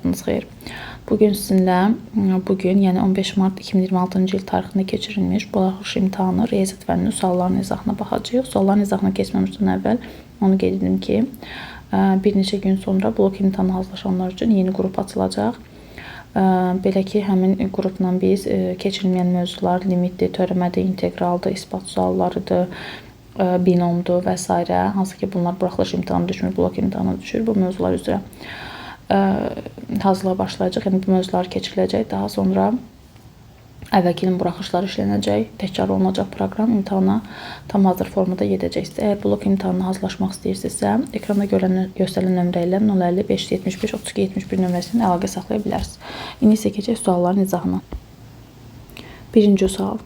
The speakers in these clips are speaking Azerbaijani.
Vaxtınız xeyir. Bugün sizinlə, yəni 15 mart 2026-cı il tarixində keçirilmiş buraxılış imtahanı riyaziyyat fənninin sualların izahına baxacağıq. Sualların izahına keçməmişdən əvvəl onu qeyd edim ki, bir neçə gün sonra blok imtahanı hazırlaşanlar üçün yeni qrup açılacaq. Belə ki, həmin qrupla biz keçirilməyən mövzular limitdir, törəmədir, inteqraldır, isbat suallarıdır, binomdur və s. hansı ki bunlar buraxılış imtahanı düşmür, blok imtahanı düşür. Bu mövzular üzrə hazırlığa başlayacaq. Yəni bu mövzular keçiriləcək. Daha sonra əvvəlki ilin buraxılışları işlənəcək. Təkrar olunacaq proqram imtahana tam hazır formada gedəcəksiniz. Əgər blok imtahanına hazırlaşmaq istəyirsinizsə, ekranda göstərilən nömrə ilə 050 575 32 71 nömrəsindən əlaqə saxlaya bilərsiniz. İndi isə keçək sualların izahına. Birinci sual.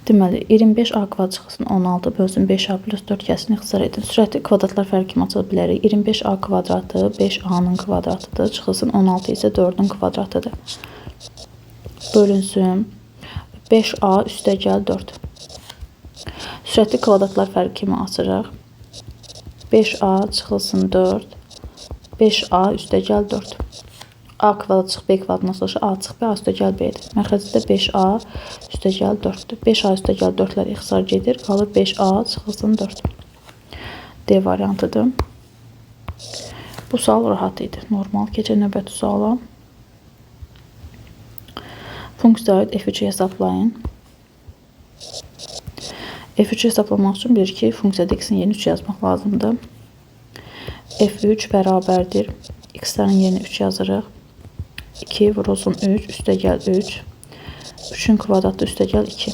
Deməli, 25a kvadrat çıxsın 16 bölsün 5a plus 4 kəsini ixtisar edin. Sürətli kvadratlar fərqi kimi açıla bilərik. 25a kvadratı 5a-nın kvadratıdır. Çıxılsın 16 isə 4-ün kvadratıdır. Bölünsün 5a üstəgəl 4. Sürətli kvadratlar fərqi kimi açırıq. 5a çıxılsın 4. 5a üstəgəl 4. A kvadrat çıx B kvadratından sonra A çıx B, A üstəgəl B-dir. Məxrəcdə 5A üstəgəl 4-dür. 5A üstəgəl 4-lər ixtisar gedir. Qalır 5A çıxılsın 4. D variantıdır. Bu sual rahat idi. Normal. Keçək növbəti suala. Funksiya aid F3-ü hesablayın. F3-ü hesablamaq üçün bilir ki, funksiyada x-in yerini 3 yazmaq lazımdır. F3 bərabərdir. X-lərin yerini 3 yazırıq. 2 vurulsun 3 üstəgəl 3. 3-ün kvadratı üstəgəl 2.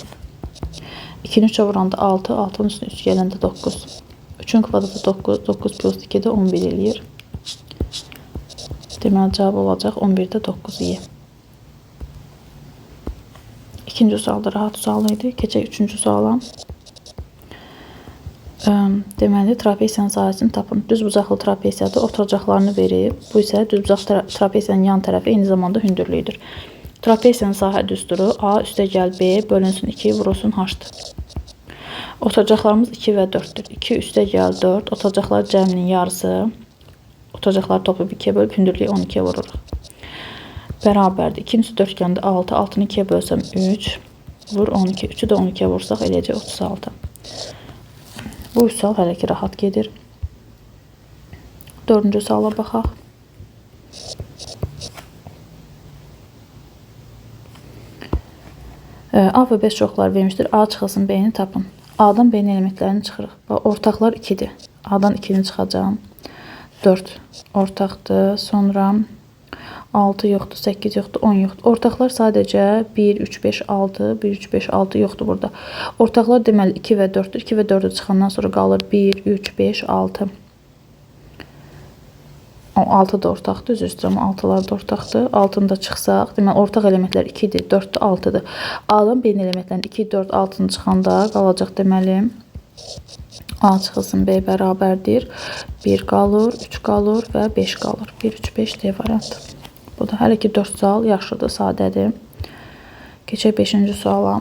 2-ni 3-ə vuranda 6, 6-nın üstünə 3 gələndə 9. 3-ün kvadratı 9, 9 plus 2-də 11 eləyir. Deməli, cavab olacaq 11-də 9 iyi. İkinci sualda rahat sual idi. Keçək üçüncü suala. Deməli, trapesiyanın sahəsini tapın. Düzbucaqlı trapesiyada oturacaqlarını verib. Bu isə düzbucaqlı trapesiyanın yan tərəfi eyni zamanda hündürlüyüdür. Trapesiyanın sahə düsturu A üstəgəl B bölünsün 2 vurulsun H-dır. Oturacaqlarımız 2 və 4-dür. 2 üstəgəl 4. Oturacaqlar cəminin yarısı. Oturacaqları toplayıb 2-yə bölüb hündürlüyü 12-yə vururuq. Bərabərdir. 2-ci dörtgəndə 6. 6-nı 2-yə bölsəm 3. Vur 12. 3-ü də 12-yə vursaq eləyəcək 36. Bu sual hələ ki rahat gedir. Dördüncü suala baxaq. A və B çoxlar vermişdir. A çıxılsın B-ni tapın. A-dan B-nin elementlərini çıxırıq. Ortaqlar 2-dir. A-dan 2-ni çıxacağım. 4 ortaqdır. Sonra 6 yoxdur, 8 yoxdur, 10 yoxdur. Ortaqlar sadəcə 1, 3, 5, 6, 1, 3, 5, 6 yoxdur burada. Ortaqlar deməli 2 və 4-dür. 2 və 4-ü çıxandan sonra qalır 1, 3, 5, 6. 6 da ortaqdır, üzr istəyirəm, 6'lar da ortaqdır. 6-nı da çıxsaq, deməli ortaq elementlər 2-dir, 4-dür, 6-dır. A-dan B-nin elementlərini 2, 4, 6-nı çıxanda qalacaq deməli A çıxılsın B bərabərdir. 1 qalır, 3 qalır və 5 qalır. 1, 3, 5 D variantı. Bu da hələ ki 4 sual yaxşıdır, sadədir. Keçək 5-ci suala.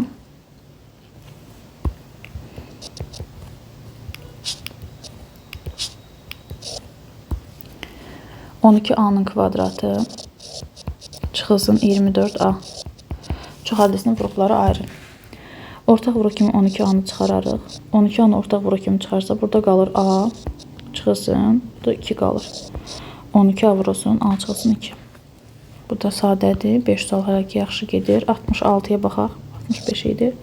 A-nın kvadratı çıxılsın 24A. Çox adresinin qrupları ayrı. Ortaq vuruq kimi 12A-nı çıxararıq. 12A-nı ortaq vuruq kimi çıxarsa burada qalır A çıxılsın, burada 2 qalır. 12A vurulsun, A çıxılsın 2. Bu da sadədir. 5 sual hələ ki yaxşı gedir. 66-ya baxaq. 65 idi.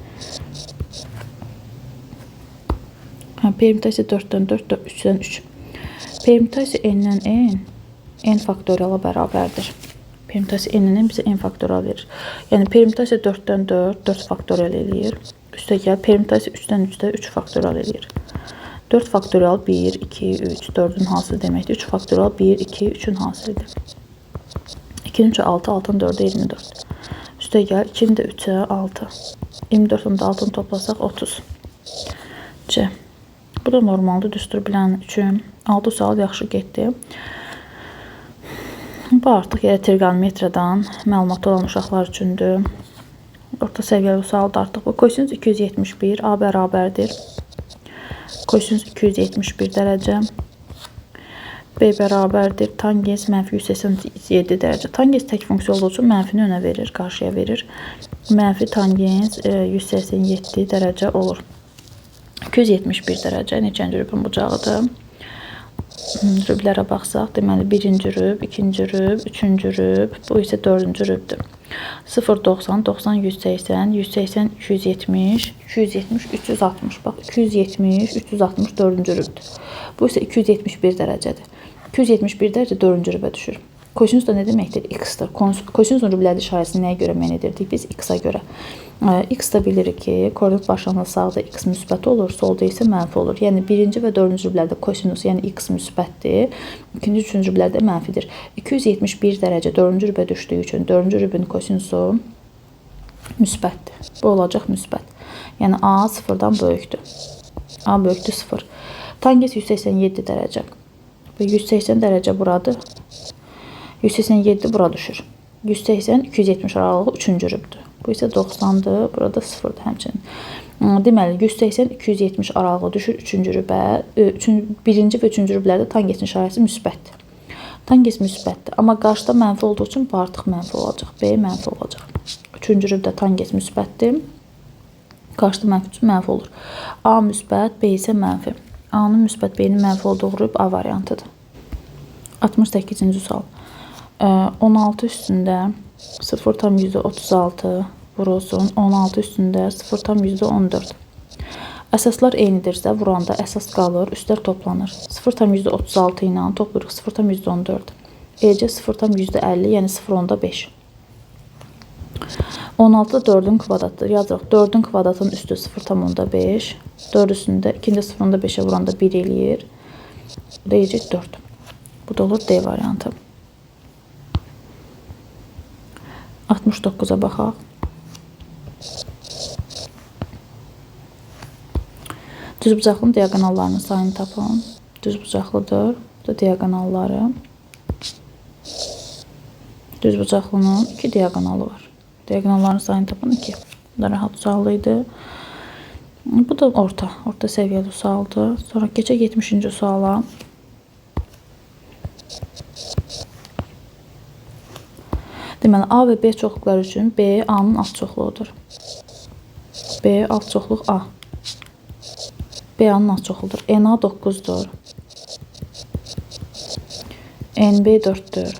Permütasiya 4-dən 4, 3-dən 3. Permütasiya n-dən n faktoriala bərabərdir. Permütasiya n-dən bizə n faktorial verir. Yəni permütasiya 4-dən 4, 4 faktorial eləyir. Üstəgəl permütasiya 3-dən 3-də 3 faktorial eləyir. 4 faktorial 1, 2, 3, 4-ün hasılı deməkdir. 3 faktorial 1, 2, 3-ün hasılıdır. 2-nin 3-ə 6, 6-ın 4-ə 24. Üstəgəl 2-nin də 3-ə 6. 24-ün də 6-nı toplasaq 30. C. Bu da normaldır, düstur bilən üçün. 6 sual yaxşı getdi. Bu artıq trigonometriyadan məlumatı olan uşaqlar üçündür. Orta səviyyəli sual da artıq bu. Kosinus 271 A bərabərdir. Kosinüs 271 dərəcə. B bərabərdir. Tangens mənfi 187 dərəcə. Tangens tək funksiya olduğu üçün mənfini önə verir, qarşıya verir. Mənfi tangens 187 dərəcə olur. 271 dərəcə neçənci rübün bucağıdır? Rüblərə baxsaq, deməli birinci rüb, ikinci rüb, üçüncü rüb, bu isə dördüncü rübdür. 0, 90, 90, 180, 180, 270, 270, 360. Bax, 270, 360 dördüncü rübdür. Bu isə 271 dərəcədir. 271 dərəcə dördüncü rübə düşür. Kosinüs da nə deməkdir? X-dir. Kosinüsün rübləli işarəsini nəyə görə müəyyən edirdik? Biz X-a görə. X da bilirik ki, koordinat başlanğıcında sağda X müsbət olur, solda isə mənfi olur. Yəni birinci və dördüncü rüblərdə kosinüs, yəni X müsbətdir. İkinci, üçüncü rüblərdə mənfidir. 271 dərəcə dördüncü rübə düşdüyü üçün dördüncü rübün kosinüsü müsbətdir. Bu olacaq müsbət. Yəni A sıfırdan böyükdür. A böyükdür 0. Tangens 187 dərəcə. 180 dərəcə buradır. 187 bura düşür. 180, 270 aralığı 3-cü rübdür. Bu isə 90-dır. Burada 0-dır həmçinin. Deməli, 180, 270 aralığı düşür 3-cü rübə. Birinci və 3-cü rüblərdə tangensin işarəsi müsbətdir. Tangens müsbətdir. Amma qarşıda mənfi olduğu üçün bu artıq mənfi olacaq. B mənfi olacaq. 3-cü rübdə tangens müsbətdir. Qarşıda mənfi üçün mənfi olur. A müsbət, B isə mənfi. A-nın müsbət, B-nin mənfi olduğu rüb A variantıdır. 68-ci sual. 16 üstündə 0,36 vurulsun. 16 üstündə 0,14. Əsaslar eynidirsə, vuranda əsas qalır, üstlər toplanır. 0,36 ilə toplayırıq 0,14. EC 0,50, yəni 0,5. 16 4-ün kvadratıdır. Yazırıq. 4-ün kvadratının üstü 0,5. 4 üstündə 2-də 0,5-ə vuranda 1 eləyir. EC 4. Bu da olur D variantı. 69-a baxaq. Düzbucaqlının diaqonallarının sayını tapın. Düzbucaqlıdır. Bu da diaqonalları. Düzbucaqlının 2 diaqonalı var. Diaqonalların sayını tapın 2. Bu da rahat sualıydı. Bu da orta səviyyəli sualdır. Sonra keçək 70-ci suala. Deməli, A və B çoxluqlar üçün B A-nın alt çoxluğudur. B alt çoxluq A. B A-nın alt çoxluğudur. NA 9-dur. NB 4-dür.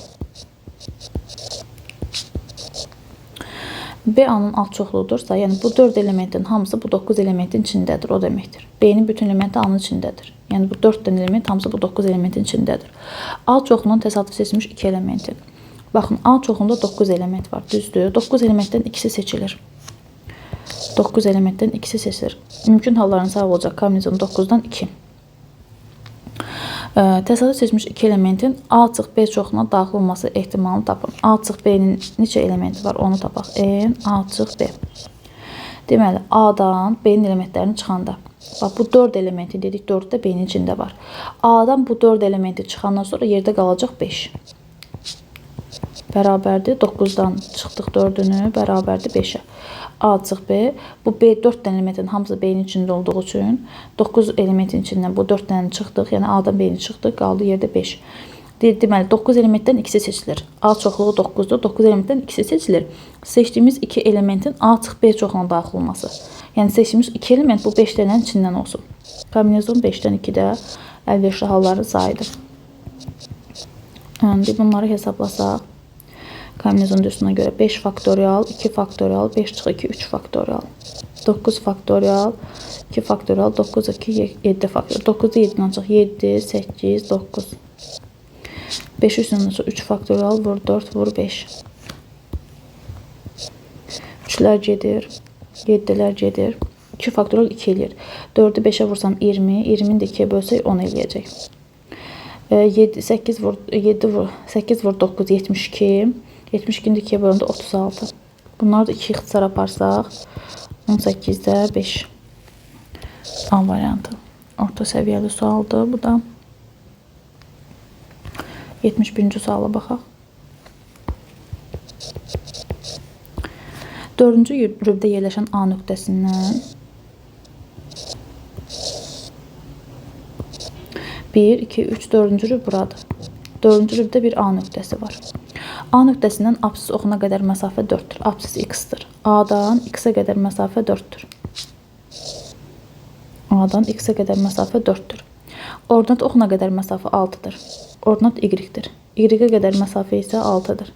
B A-nın alt çoxluğudursa, yəni bu 4 elementin hamısı bu 9 elementin içindədir, o deməkdir. B-nin bütün elementi A-nın içindədir. Yəni bu 4 dənə element hamısı bu 9 elementin içindədir. A çoxluğunun təsadüf seçilmiş 2 elementi. Baxın, A çoxluğunda 9 element var, düzdür. 9 elementdən ikisi seçilir. 9 elementdən ikisi seçilir. Mümkün halların sayı olacaq kombinizm 9-dan 2. Təsadüf seçilmiş 2 elementin A çıx B çoxluğuna daxil olması ehtimalını tapın. A çıx B-nin neçə elementi var, onu tapaq. N, A çıx B. Deməli, A-dan B-nin elementlərini çıxanda. Bax, bu 4 elementi dedik, 4 də B-nin içində var. A-dan bu 4 elementi çıxandan sonra yerdə qalacaq 5. Bərabərdir. 9-dan çıxdıq 4-ünü, bərabərdir 5-ə. A çıx B. Bu B 4 dənə elementin hamısı B-nin içində olduğu üçün 9 elementin içindən bu 4 dənəni çıxdıq. Yəni A-dan B-ni çıxdıq, qaldı yerdə 5. Deməli, 9 elementdən ikisi seçilir. A çoxluğu 9-dur. 9 elementdən ikisi seçilir. Seçdiyimiz 2 elementin A çıx B çoxluğuna daxil olması. Yəni seçdiyimiz 2 element bu 5 dənənin içindən olsun. Kombinezon 5-dən 2-də əlverişli halların sayıdır. Yəni, bunları hesablasaq. Kombinezon düzlüğüne göre 5 faktorial, 2 faktorial, 5 çıx 2, 3 faktorial. 9 faktorial, 2 faktorial, 9, 2, 7 faktorial. 9'da 7'den çıx 7, 8, 9. 5 üstündən çıx 3 faktorial, vur 4, vur 5. 3'lər gedir, 7'lər gedir. 2 faktorial 2 eləyir. 4'ü 5'ə vursam 20, 20'ni də 2'yə bölsək 10 eləyəcək. 8 vur 9, 72. 72'ni 2'ye bölündü 36. Bunları da 2 ixtisar aparsaq 18'də 5. A variantı. Orta səviyyəli sualdır bu da. 71-ci suala baxaq. 4-cü rübdə yerləşən A nöqtəsindən 1, 2, 3, 4-cü rüb buradır. 4-cü rübdə bir A nöqtəsi var. A nöqtəsindən apsis oxuna qədər məsafə 4-dür. Apsis x-dir. A-dan x-ə qədər məsafə 4-dür. A-dan x-ə qədər məsafə 4-dür. Ordinat oxuna qədər məsafə 6-dır. Ordinat y-dir. Y-ə qədər məsafə isə 6-dır.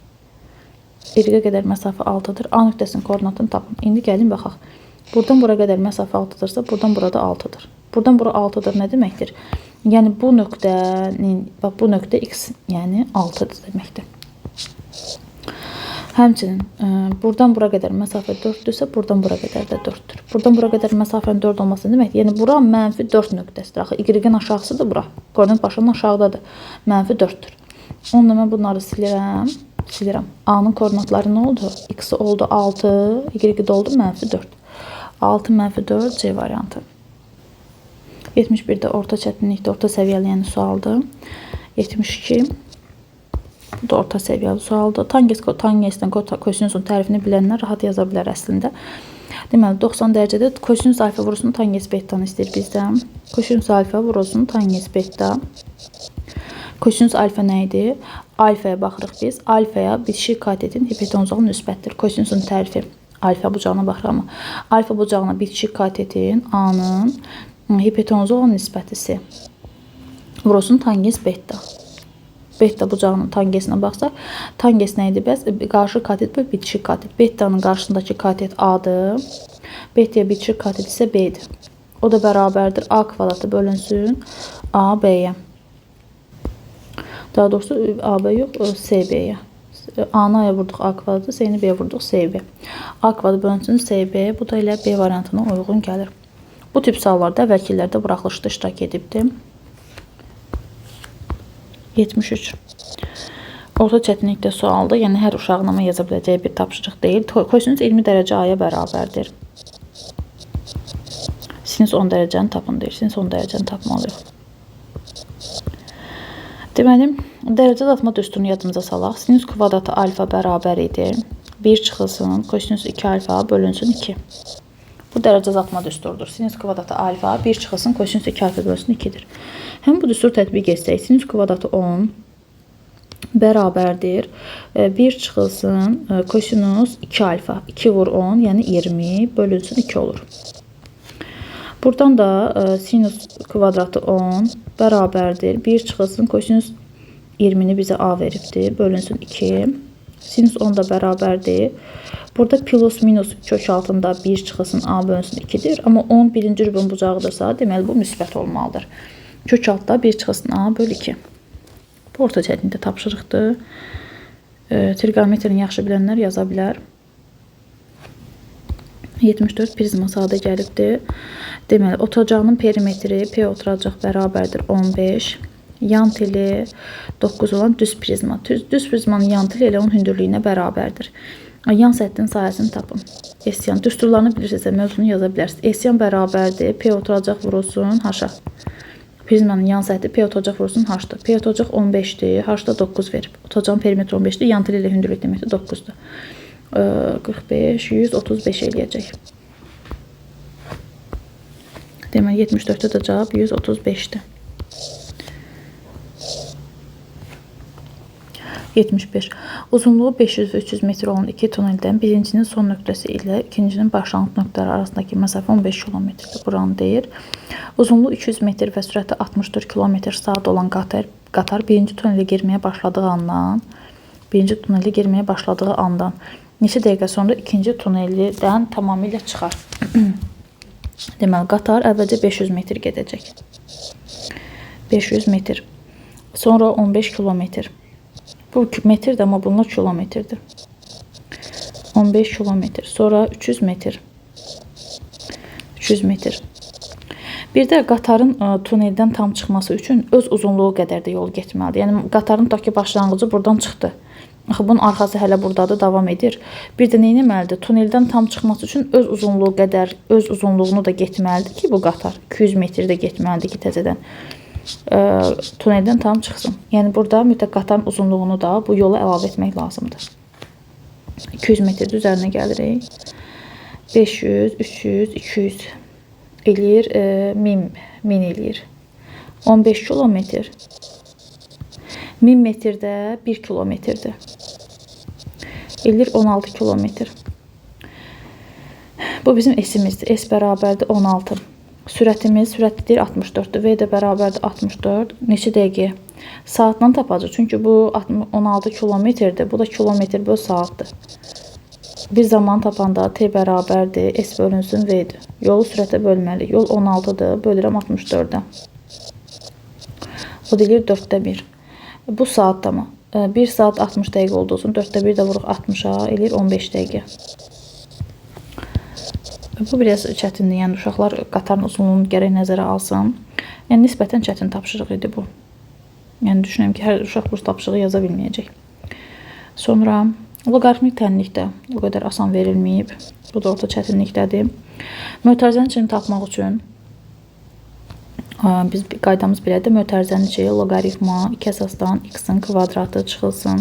Y-ə qədər məsafə 6-dır. A nöqtəsinin koordinatını tapın. İndi gəlin baxaq. Buradan bura qədər məsafə 6-dırsa, buradan burada 6-dır. Buradan bura 6-dır nə deməkdir? Yəni bu nöqtə x, yəni 6-dır deməkdir. Həmçinin buradan bura qədər məsafə 4-dürsə, buradan bura qədər də 4-dür. Buradan bura qədər məsafənin 4 olması deməkdir. Yəni bura mənfi 4 nöqtəsidir. Axı y-in aşağısıdır bura. Koordinat başının aşağıdadır. Mənfi 4-dür. Onunla mən bunları silirəm. A-nın koordinatları nə oldu? X oldu 6, y də oldu mənfi 4. 6 mənfi 4 C variantı. 71-də orta çətinlikdə orta səviyyəli yəni sualdır. 72 bu da orta səviyyəli sualdır. Tangesdən kosinüsun tərifini bilənlər rahat yaza bilər əslində. Deməli 90 dərəcədə kosinüs alfa vurusunu tangens bettanı istəyir bizdən. Kosinüs alfa vurusunu tangens betta. Kosinüs alfa nə idi? Alfaya baxırıq biz. Alfaya bitişik katetin hipotenuzalı müsbətdir. Kosinüsun tərifi alfa bucağına baxırıq amma alfa bucağına bitişik katetin A-nın hipotenuza olan nisbətisi vurusun tangens betta. Betta bucağının tangesinə baxsaq, tanges nə idi bəs? Qarşı katet və bitişik katet. Bettanın qarşısındakı katet A-dır. Bettaya bitişik katet isə B-dir. O da bərabərdir A kvadratı bölünsün A-B-yə. Daha doğrusu A-B yox, C-B-yə. A-nı A-ya vurduq A kvadratı, C-ni B-yə vurduq C-B. A kvadratı bölünsün C-B. Bu da elə B variantına uyğun gəlir. Bu tip suallarda əvvəlkilərdə buraxılışda iştirak edibdir. 73. Orta çətinlikdə sualdır. Yəni hər uşağın yaza biləcəyi bir tapşırıq deyil. Kosinüs 20 dərəcə A-ya bərabərdir. Sinüs 10 dərəcəni tapın deyir. Sinüs 10 dərəcəni tapmalıyıq. Deməli, dərəcə azaltma düsturunu yadımıza salaq. Sinüs kvadratı alfa bərabər idi. 1 çıxılsın, kosinüs 2 alfa bölünsün 2. Bu dərəcə azaltma düsturudur. Sinüs kvadratı alfa 1 çıxılsın, kosinüs 2 alfa bölünsün 2-dir. Həm bu düsturu tətbiq etsək, sinüs kvadratı 10 bərabərdir. 1 çıxılsın, kosinüs 2 alfa. 2 vur 10, yəni 20 bölünsün 2 olur. Buradan da sinüs kvadratı 10 bərabərdir. 1 çıxılsın, kosinüs 20-ni bizə A veribdir. Bölünsün 2. Sinüs 10 da bərabərdir. Burada plus minus kök altında 1 çıxılsın, A bölünsün 2-dir. Amma 10 birinci rübün bucağıdırsa, deməli bu müsbət olmalıdır. Kök altda 1 çıxılsın, A böl 2. Bu orta çətinlikdə tapşırıqdır. Trigonometrini yaxşı bilənlər yaza bilər. 74 prizma sadə gəlibdir. Deməli, oturacağının perimetri P oturacaq bərabərdir 15. Yan teli 9 olan düz prizma. Düz prizmanın yan teli elə onun hündürlüyünə bərabərdir. Yan səttin sayəsini tapın. Esyan düsturlarını bilirsinizsə mövzunu yaza bilərsiniz. Esyan bərabərdir. P oturacaq vurulsun H-a. Prizmanın yan səthi P oturacaq vurulsun H-dır. P oturacaq 15-dir. H-da 9 verib. Oturacağın perimetri 15-dir. Yan teli ilə hündürlük deməkdir 9-dur. 45, 135 eləyəcək. Deməli, 74-də də cavab 135-dir. 75. Uzunluğu 500 və 300 metr olan iki tuneldən birincinin son nöqtəsi ilə ikincinin başlanğıc nöqtələri arasındakı məsafə 15 kilometrdir. Buranı deyir. Uzunluğu 200 metr və sürəti 64 kilometr saat olan qatar birinci tunelə girməyə başladığı andan neçə dəqiqə sonra ikinci tuneldən tamamilə çıxar. Deməli, qatar əvvəlcə 500 metr gedəcək. 500 metr. Sonra 15 kilometr. Bu metrdir, amma bunlar kilometrdir. 15 kilometr. Sonra 300 metr. 300 metr. Bir də qatarın tuneldən tam çıxması üçün öz uzunluğu qədər də yol getməlidir. Yəni, qatarın tutaq başlanğıcı buradan çıxdı. Axı, bunun arxası hələ buradadır, davam edir. Bir də nə etməlidir? Tuneldən tam çıxması üçün öz uzunluğunu da getməlidir ki, bu qatar 200 metr də getməlidir ki, təzədən tuneldən tam çıxsın. Yəni, burada mütləq qatarın uzunluğunu da bu yola əlavə etmək lazımdır. 200 metr üzərinə gəlirik. 500, 300, 200 eləyir, 1000 eləyir. 15 kilometr. 1000 metrdə 1 kilometrdir. Eləyir 16 kilometr. Bu bizim S-imizdir. S bərabərdir 16. Sürətimiz, sürət deyir 64-dür. V də bərabərdir 64. Neçə dəqiqə? Saatdan tapacaq. Çünki bu 16 kilometrdir. Bu da kilometr böl saatdır. Bir zaman tapanda T bərabərdir. S bölünsün V-dir. Yolu sürətə bölməliyik. Yol 16-dır. Bölürəm 64-dən. O deyir 4də 1. Bu saatda mı? 1 saat 60 dəqiqə olduğu üçün 4də 1 də vuruq 60-a. Eləyir 15 dəqiqə. Bu biraz çətindir. Yəni uşaqlar qatarın uzunluğunu gərək nəzərə alsın. Yəni nisbətən çətin tapşırıq idi bu. Yəni düşünürəm ki, hər uşaq bu tapşırığı yaza bilməyəcək. Sonra loqaritmik tənlikdə o qədər asan verilməyib. Bu da orta çətinlikdədir. Mötərizənin içini tapmaq üçün biz qaydamız belədir. Mötərizənin içi loqaritma 2 əsasdan x-in kvadratı çıxılsın.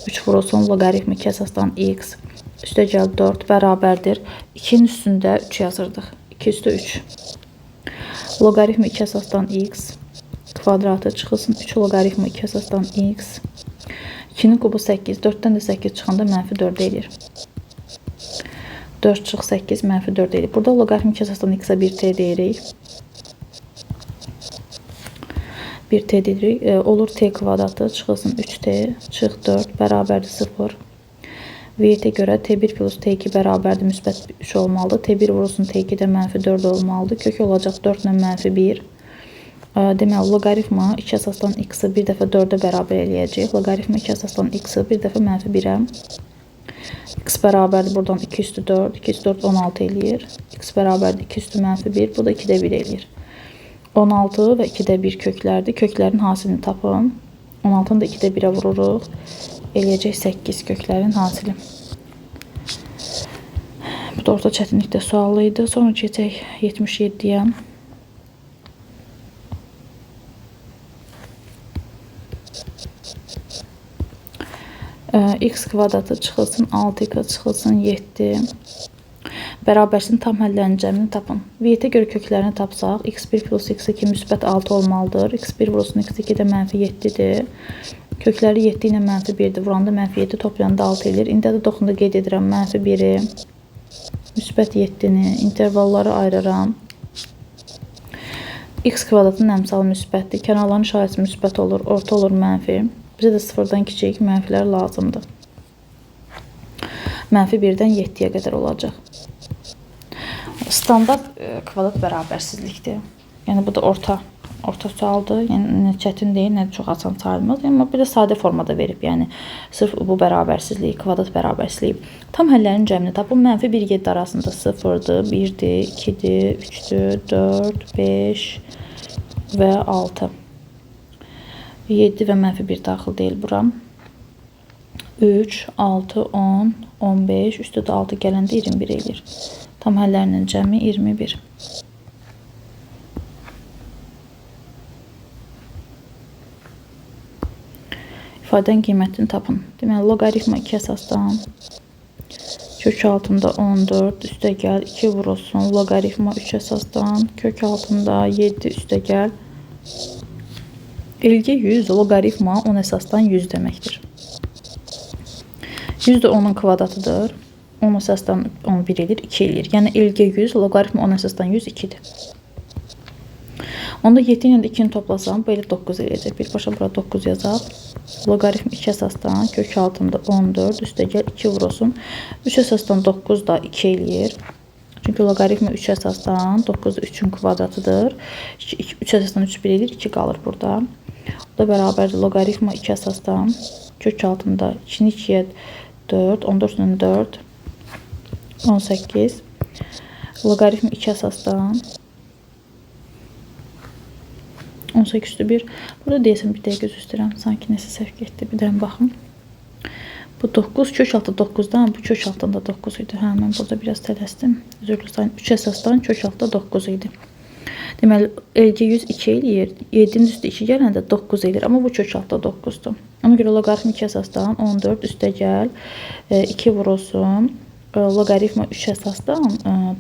3 vurulsun loqaritma 2 əsasdan x. Üstə gəl 4 bərabərdir. 2-nin üstündə 3 yazırdıq. 2 üstə 3. Loqaritma 2 əsasdan x kvadratı çıxılsın. 3 loqaritma 2 əsasdan x. 2-nin kubu 8. 4-dən də 8 çıxanda mənfi 4 eləyir. 4 çıx 8 mənfi 4 eləyir. Burada loqaritma 2 əsasdan x-ə 1t deyirik. 1t deyirik. Olur t kvadratı çıxılsın 3t çıx 4 bərabərdir 0. V-yə görə T1 plus T2 bərabərdir, müsbət 3 olmalıdır. T1 vurulsun T2-də mənfi 4 olmalıdır. Kök olacaq 4 ilə mənfi 1. Deməli, loqaritma 2 əsasdan x-ı bir dəfə 4-ə bərabər eləyəcək. Loqaritma 2 əsasdan x-ı bir dəfə mənfi 1-ə. X bərabərdir, buradan 2 üstü 4. 2 üstü 4 16 eləyir. X bərabərdir 2 üstü mənfi 1. Bu da 2-də 1 eləyir. 16 və 2-də 1 köklərdir. Köklərin hasilini tapın. 16-nı da 2-də 1-ə vururuq. Eləyəcək 8 köklərin hasili. Bu da orta çətinlikdə sualı idi. Sonra keçək 77-yə. X kvadratı çıxılsın 6x çıxılsın 7. Bərabərsin tam həllərin cəmini tapın. V-yə görə köklərini tapsaq, x1 plus x2 müsbət 6 olmalıdır. x1 vurulsun x2 də mənfi 7-dir. Kökləri 7 ilə mənfi 1-dir. Vuranda mənfi 7, toplayanda 6 edir. İndi də doxunda qeyd edirəm mənfi 1-i, müsbət 7-ni, intervalları ayırıram. X kvadratının əmsalı müsbətdir. Kənarların işarəsi müsbət olur, orta olur mənfi. Bizə də 0-dan kiçik mənfilər lazımdır. Mənfi 1-dən 7-yə qədər olacaq. Standart kvadrat bərabərsizlikdir. Yəni bu da orta sualdır. Yəni nə çətin deyil, nə çox asan sayılmaz. Amma bir də sadə formada verib. Yəni sırf bu bərabərsizlik, kvadrat bərabərsizliyi. Tam həllərin cəmini tapın. Mənfi 1 7 arasında 0-dır, 1-dir, 2-dir, 3-dür, 4, 5 və 6. 7 və mənfi 1 daxil deyil bura. 3, 6, 10, 15, üstə də 6 gələndə 21 eləyir. Tam həllərinin cəmi 21. İfadənin qiymətini tapın. Deməli, loqaritma 2 əsasdan kök altında 14 üstə gəl 2 vurulsun. Loqaritma 3 əsasdan kök altında 7 üstə gəl. Elgə 100, loqaritma 10 əsasdan 100 deməkdir. 100 də 10-un kvadratıdır. 10 əsasdan 11 edir, 2 edir. Yəni elgə 100, loqaritma 10 əsasdan 100, 2-dir. Onda 7 ilə 2-ni toplasam, belə 9 eləyəcək. Birbaşa burada 9 yazaq. Loqaritma 2 əsasdan kök altında 14 üstə gəl 2 vurulsun. 3 əsasdan 9 da 2 eləyir. Çünki loqaritma 3 əsasdan 9 da 3-ün kvadratıdır. 3 əsasdan 3 1 eləyir, 2 qalır burada. O da bərabərdir loqaritma 2 əsasdan kök altında 2-ni 2-yə 4, 14-ün 4, 18. Loqaritma 2 əsasdan 18-1. Burada deyəsən bir dəqiqə üzr istəyirəm. Sanki nəsə səhv getdi. Bir dənə baxım. Bu 9, kök altı 9-dan, bu kök altında 9 idi. Hə, mən burada biraz tələsdim. Üzrlü sayın 3 əsasdan kök altında 9 idi. Deməli, elgə 100 2 eləyir. 7-nin üstü 2 gələndə 9 eləyir. Amma bu kök altında 9-dur. Ona görə loqaritma 2 əsasdan 14 üstə gəl 2 vurulsun. Loqaritma 3 əsasdan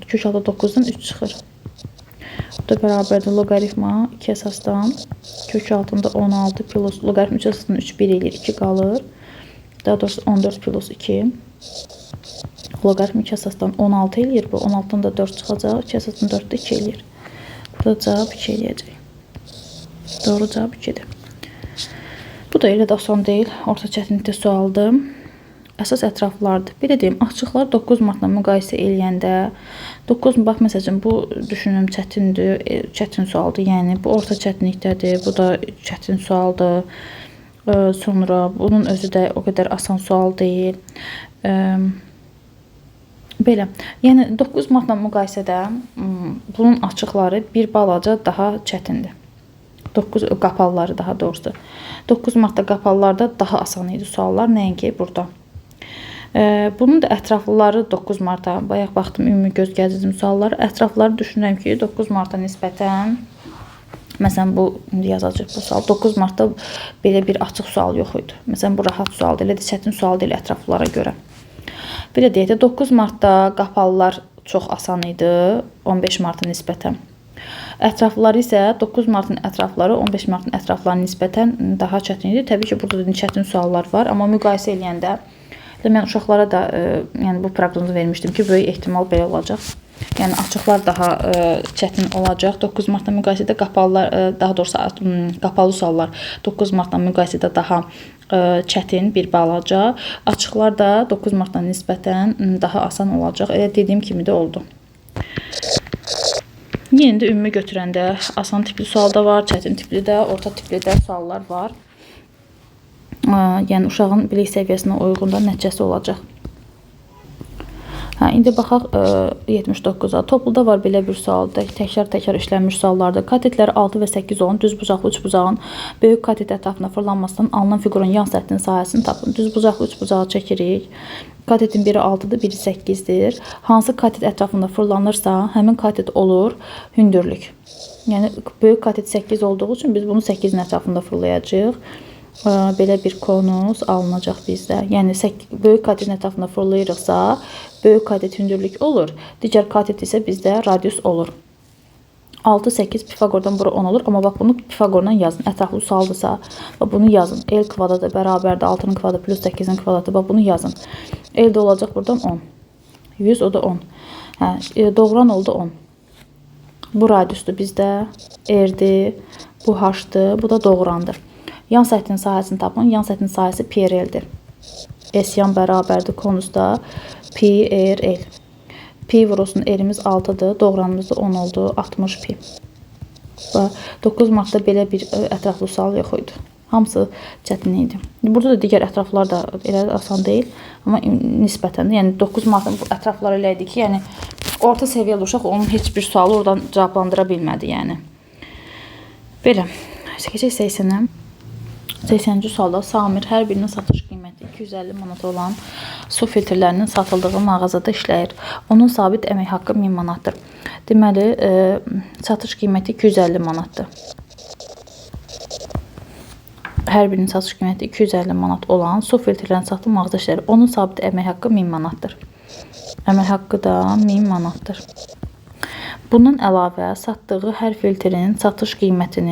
kök altında 9-dan 3 çıxır. Bu da bərabərdir loqaritma 2 əsasdan kök altında 16 plus loqaritm 3 əsasdan 3 1 eləyir 2 qalır. Daha doğrusu 14 plus 2. Loqaritm 2 əsasdan 16 eləyir bu. 16-dan da 4 çıxacaq. 2 əsasdan 4 də 2 eləyir. Burada cavab 2 eləyəcək. Doğru cavab 2-dir. Bu da elə də asan deyil. Orta çətinlikdə sualdır. Əsas ətraflardır. Bir də deyim, açıqlar 9 martla müqayisə eləyəndə 9 bax məsələn bu düşünürəm çətindir, çətin sualdır. Yəni bu orta çətinlikdədir. Bu da çətin sualdır. Sonra bunun özü də o qədər asan sual deyil. Belə. Yəni 9 martla müqayisədə bunun açıqları bir balaca daha çətindir. 9 qapalıları daha doğrusu. 9 martda qapalılarda daha asan idi suallar, nəinki burada. Bunun da ətraflıları 9 marta, bayaq baxdım ümumi göz gəzdirdim sualları. Ətrafları düşünürəm ki, 9 marta nisbətən, məsələn bu yazacaq bu sual. 9 martda belə bir açıq sual yox idi. Məsələn bu rahat sualdır, elə də çətin sual deyil ətraflılara görə. Bir də deyək də 9 martda qapalılar çox asan idi 15 marta nisbətən. Ətrafları isə 9 martın ətrafları 15 martın ətraflarına nisbətən daha çətin idi. Təbii ki, burada da çətin suallar var, amma müqayisə eləyəndə mən uşaqlara da yəni bu proqnozu vermişdim ki, böyük ehtimal belə olacaq. Yəni açıqlar daha çətin olacaq. 9 martla müqayisədə qapalılar, daha doğrusu qapalı suallar 9 martla müqayisədə daha çətin bir balaca. Açıqlar da 9 martla nisbətən daha asan olacaq. Elə dediyim kimi də oldu. Yenə də ümumi götürəndə asan tipli sual da var, çətin tipli də, orta tipli də suallar var. Yəni uşağın bilik səviyyəsinə uyğun da nəticəsi olacaq. İndi baxaq 79-a. Topluda var belə bir sual. Təkrar işlənmiş suallardır. Katetləri 6 və 8 olan düz bucaqlı üçbucağın böyük katet ətrafına fırlanmasından alınan fiqurun yan səthinin sahəsini tapın. Düz bucaqlı üçbucağı çəkirik. Katetin biri 6-dır, biri 8-dir. Hansı katet ətrafında fırlanırsa, həmin katet olur hündürlük. Yəni böyük katet 8 olduğu üçün biz bunu 8-in ətrafında fırlayacağıq. Belə bir konus alınacaq bizdə. Yəni böyük katetin ətrafında fırlayırıqsa, böyük katet hündürlük olur. Digər katet isə bizdə radius olur. 6, 8 Pifagordan bura 10 olur. Amma bax bunu Pifagordan yazın. Ətraflı sualdırsa, bunu yazın. L kvadratı bərabərdir 6-nın kvadratı plus 8-in kvadratı. Bax bunu yazın. L də olacaq buradan 10. 100 o da 10. Doğran oldu 10. Bu radiusdur bizdə. R-dir. Bu H-dır. Bu da doğrandır. Yan səthinin sahəsini tapın. Yan səthinin sahəsi PRL-dir. S yan bərabərdir konusda PRL. Pi vurulsun R-imiz 6-dır. Doğranımız da 10 oldu. 60 pi. 9 martda belə bir ətraflı sual yox idi. Hamısı çətin idi. Burada da digər ətraflar da elə asan deyil. Amma nisbətən də, yəni 9 martın bu ətrafları elə idi ki, yəni orta səviyyəli uşaq onun heç bir sualı oradan cavablandıra bilmədi. Yəni. Belə. Keçək 80-ə. 80-ci sualda Samir hər birinin satış qiyməti 250 manat olan su filtrlərinin satıldığı mağazada işləyir. Onun sabit əmək haqqı 1000 manatdır. Deməli, satış qiyməti 250 manatdır. Hər birinin satış qiyməti 250 manat olan su filtrlərinin satıldığı mağazada işləyir. Onun sabit əmək haqqı 1000 manatdır. Əmək haqqı da 1000 manatdır. Bundan əlavə satdığı hər filtrin satış qiyməti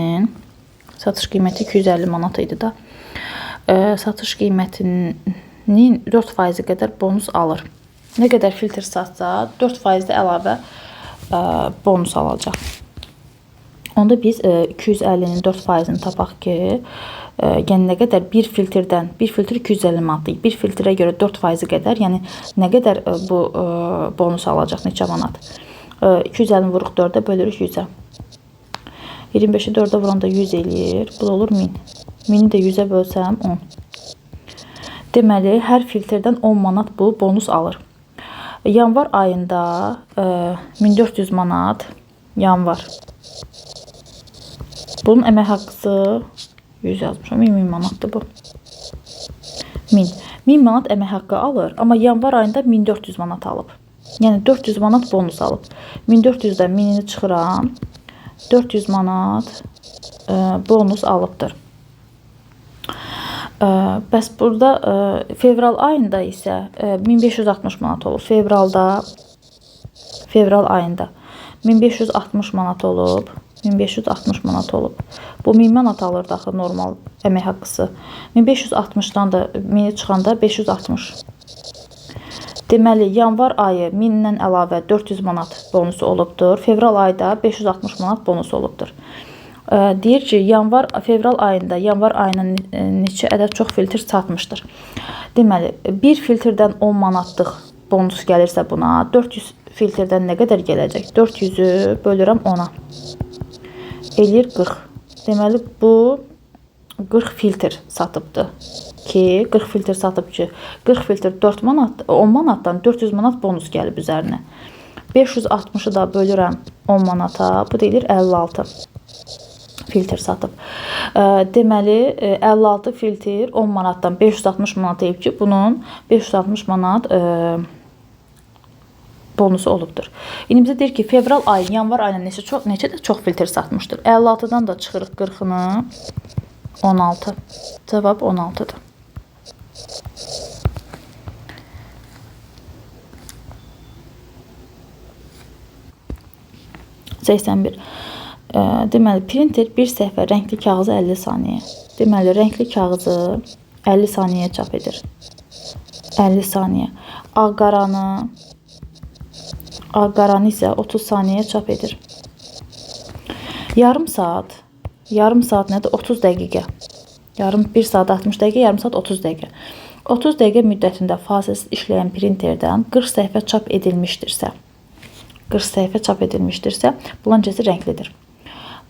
250 manat idi da. Satış qiymətinin 4% qədər bonus alır. Nə qədər filtr satsa 4% əlavə bonus alacaq. Onda biz 250-nin 4%-ni tapaq ki, yəni nə qədər bir filtr 250 manatdır. Bir filtrə görə 4% qədər, yəni nə qədər bu bonus alacaq, neçə manat? 250-ni vuruq 4-ə bölürük 100-ə. 25-i 4-ə vuranda 100 eləyir. Bu da olur 1000. 1000-i də 100-ə bölsəm 10. Deməli, hər filtrdən 10 manat bu bonus alır. Yanvar ayında 1400 manat yanvar. Bunun əmək haqqısı 100 yazmışam. 1000 manatdır bu. 1000. 1000 manat əmək haqqı alır. Amma yanvar ayında 1400 manat alıb. Yəni 400 manat bonus alıb. 1400-dən 1000-ini çıxıram. 400 manat bonus alıbdır. Bəs burada fevral ayında isə 1560 manat olur. Fevral ayında 1560 manat olub. 1560 manat olub. Bu 1000 manat alırdı axı normal əmək haqqısı. 1560-dan da 1000-i çıxanda 560. Deməli, yanvar ayı 1000-dən əlavə 400 manat bonusu olubdur. Fevral ayda 560 manat bonus olubdur. Deyir ki, fevral ayında yanvar ayının neçə ədəd çox filtr çatmışdır. Deməli, bir filtrdən 10 manatlıq bonus gəlirsə buna, 400 filtrdən nə qədər gələcək? 400-ü bölürəm 10-a. Eləyir 40. Deməli, bu 40 filtr satıbdır. 40 filtr satıb ki, 40 filtr 4 manat, 10 manatdan 400 manat bonus gəlib üzərinə. 560-ı da bölürəm 10 manata, bu deyilir 56 filtr satıb. Deməli, 56 filtr 10 manatdan 560 manat deyib ki, bunun 560 manat bonusu olubdur. İndi bizə deyir ki, fevral ayı, yanvar ayına neçə də çox filtr satmışdır. 56-dan da çıxırıq 40-ını 16. Cavab 16-dır. Deməli, printer bir səhvə rəngli kağızı 50 saniyə. Deməli, rəngli kağızı 50 saniyəyə çap edir. 50 saniyə. Ağ-qaranı isə 30 saniyəyə çap edir. Yarım saat nədir? 30 dəqiqə. 1 saat 60 dəqiqə, yarım saat 30 dəqiqə. 30 dəqiqə müddətində fasiləsiz işləyən printerdən 40 səhvə çap edilmişdirsə, bunların cəsi rənglidir.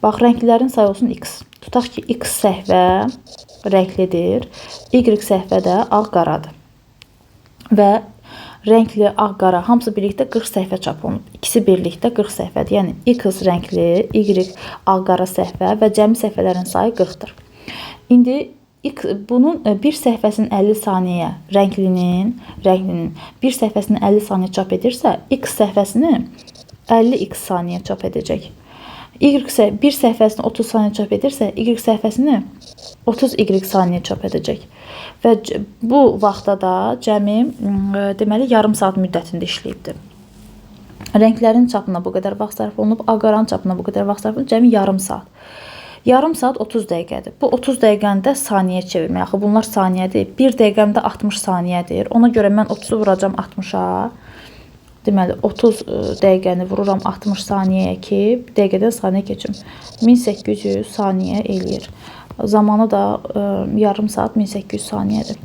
Bax, rənglilərin sayı olsun x. Tutaq ki, x səhvə rənglidir, y səhvə də ağ-qaradır. Və rəngli, ağ-qara hamısı birlikdə 40 səhvə çap olunub. İkisi birlikdə 40 səhvədir. Yəni, x rəngli, y ağ-qara səhvə və cəmi səhvələrin sayı 40-dır. İndi bunun bir səhvəsinin 50 saniyə, rənglinin bir səhvəsini 50 saniyə çap edirsə, x səhvəsini 50x saniyə çap edəcək. Bir səhvəsini 30 saniyə çap edirsə, y səhvəsini 30y saniyə çap edəcək. Və bu vaxtda da cəmi, deməli, yarım saat müddətində işləyibdir. Rənglərin çapına bu qədər vaxt sərf olunub, ağ-qaranın çapına bu qədər vaxt sərf olunub, cəmi yarım saat. Yarım saat 30 dəqiqədir. Bu 30 dəqiqəni də saniyyə çevirmək. Axı, bunlar saniyədir. 1 dəqiqəm də 60 saniyədir. Ona görə mən 30-u vuracam 60-a. Deməli, 30 dəqiqəni vururam 60 saniyəyə ki, dəqiqədən saniyə keçim. 1800 saniyə eləyir. Zamanı da yarım saat 1800 saniyədir.